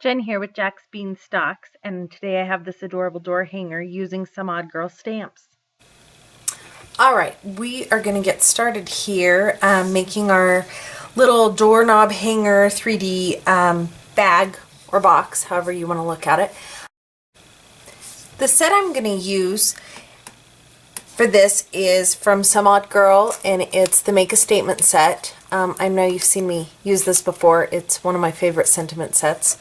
Jen here with Jack's Beanstalks, and today I have this adorable door hanger using some Odd Girl stamps. Alright, we are going to get started here making our little doorknob hanger 3D bag or box, however you want to look at it. The set I'm going to use for this is from Some Odd Girl, and it's the Make a Statement set. I know you've seen me use this before. It's one of my favorite sentiment sets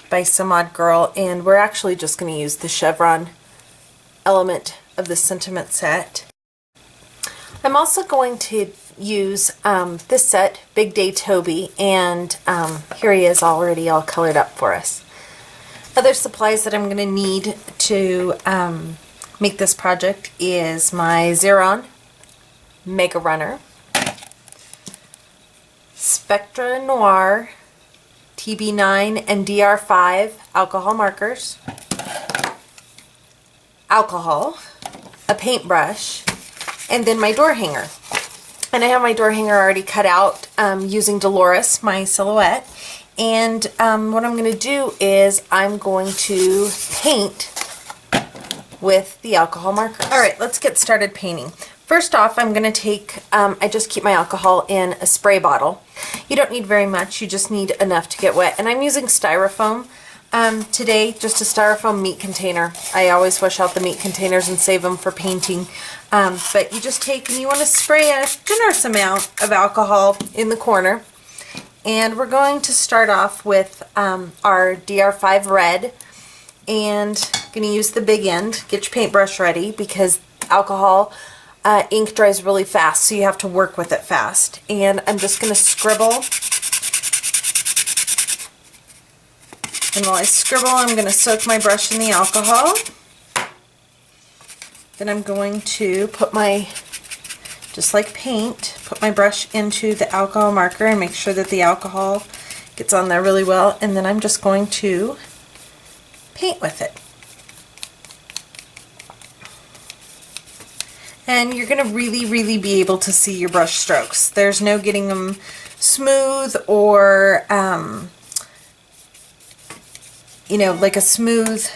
by Some Odd Girl, and we're actually just going to use the chevron element of the sentiment set. I'm also going to use this set, Big Day Toby, and here he is already all colored up for us. Other supplies that I'm going to need to make this project is my Xeron Mega Runner, Spectra Noir TB9 and DR5 alcohol markers, alcohol, a paintbrush, and then my door hanger. And I have my door hanger already cut out using Dolores, my silhouette. And what I'm going to do is I'm going to paint with the alcohol markers. Alright, let's get started painting. First off, I'm going to take, I just keep my alcohol in a spray bottle. You don't need very much, you just need enough to get wet. And I'm using styrofoam today, just a styrofoam meat container. I always wash out the meat containers and save them for painting. But you just take and you want to spray a generous amount of alcohol in the corner. And we're going to start off with our DR5 red, and going to use the big end. Get your paintbrush ready because alcohol ink dries really fast, so you have to work with it fast. And I'm just going to scribble. And while I scribble, I'm going to soak my brush in the alcohol. Then I'm going to put my, just like paint, put my brush into the alcohol marker and make sure that the alcohol gets on there really well. And then I'm just going to paint with it. And you're going to really be able to see your brush strokes. There's no getting them smooth or, you know, like a smooth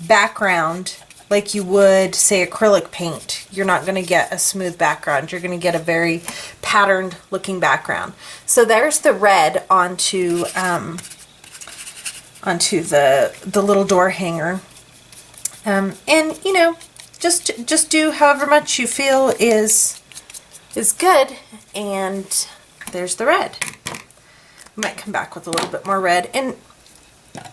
background like you would, say, acrylic paint. You're not going to get a smooth background. You're going to get a very patterned looking background. So there's the red onto the little door hanger. And you know, just do however much you feel is good. And there's the red. I might come back with a little bit more red. And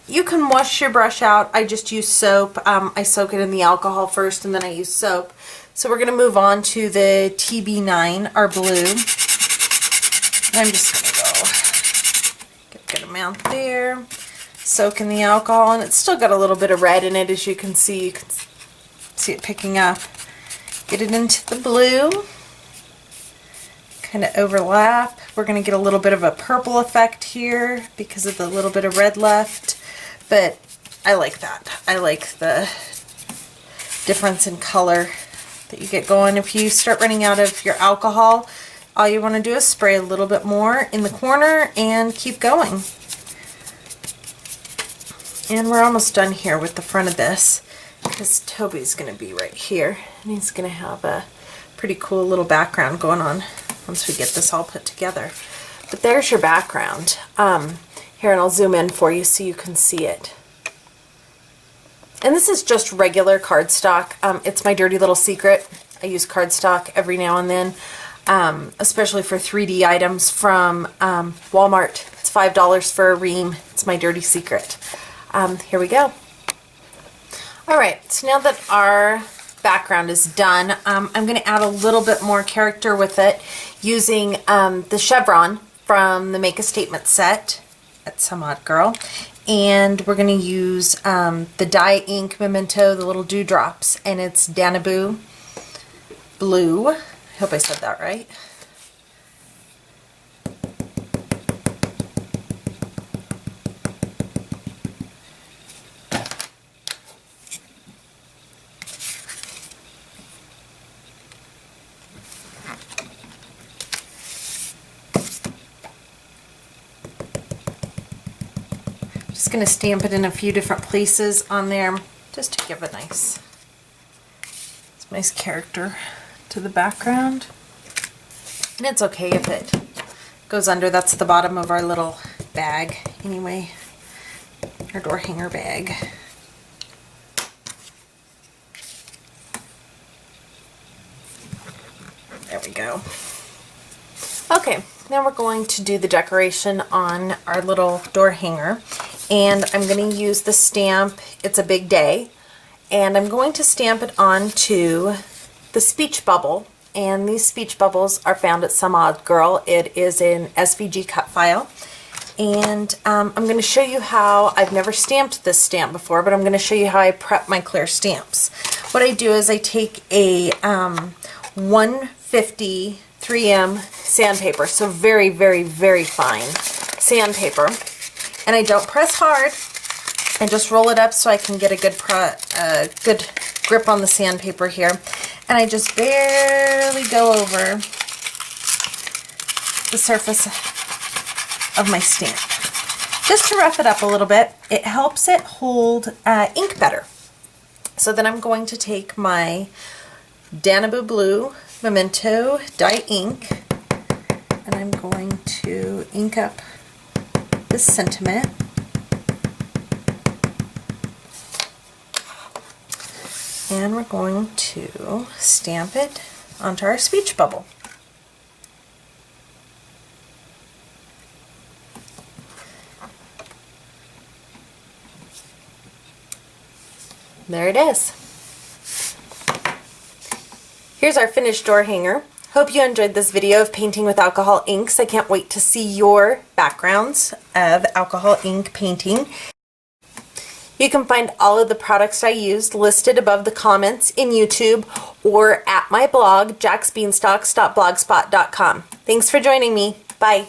you can wash your brush out. I just use soap. I soak it in the alcohol first and then I use soap. So we're going to move on to the TB9, our blue. I'm just going to go get a good amount there. Soak in the alcohol, and it's still got a little bit of red in it, as you can see. You can see it picking up. Get it into the blue. Kind of overlap. We're going to get a little bit of a purple effect here because of the little bit of red left, but I like that. I like the difference in color that you get going. If you start running out of your alcohol, all you want to do is spray a little bit more in the corner and keep going. And we're almost done here with the front of this because Toby's going to be right here and he's going to have a pretty cool little background going on once we get this all put together. But there's your background. Here, and I'll zoom in for you so you can see it. And this is just regular cardstock. It's my dirty little secret. I use cardstock every now and then, especially for 3D items from Walmart. It's $5 for a ream. It's my dirty secret. Here we go. Alright, so now that our background is done, I'm going to add a little bit more character with it using the chevron from the Make a Statement set at Some Odd Girl, and we're going to use the dye ink memento, the little dewdrops, and it's Danaboo Blue. I hope I said that right. Just going to stamp it in a few different places on there just to give a nice character to the background. And it's okay if it goes under. That's the bottom of our little bag anyway, our door hanger bag. There we go. Okay, now we're going to do the decoration on our little door hanger, and I'm going to use the stamp It's a Big Day, and I'm going to stamp it onto the speech bubble, and these speech bubbles are found at Some Odd Girl. It is an SVG cut file, and I'm going to show you how. I've never stamped this stamp before, but I'm going to show you how I prep my clear stamps. What I do is I take a 150 3M sandpaper, so very, very, very fine sandpaper, and I don't press hard. I just roll it up so I can get a good grip on the sandpaper here, and I just barely go over the surface of my stamp just to rough it up a little bit. It helps it hold ink better. So then I'm going to take my Danaboo Blue Memento dye ink, and I'm going to ink up this sentiment. And we're going to stamp it onto our speech bubble. There it is. Here's our finished door hanger. Hope you enjoyed this video of painting with alcohol inks. I can't wait to see your backgrounds of alcohol ink painting. You can find all of the products I used listed above the comments in YouTube or at my blog, jacksbeanstalks.blogspot.com. Thanks for joining me. Bye.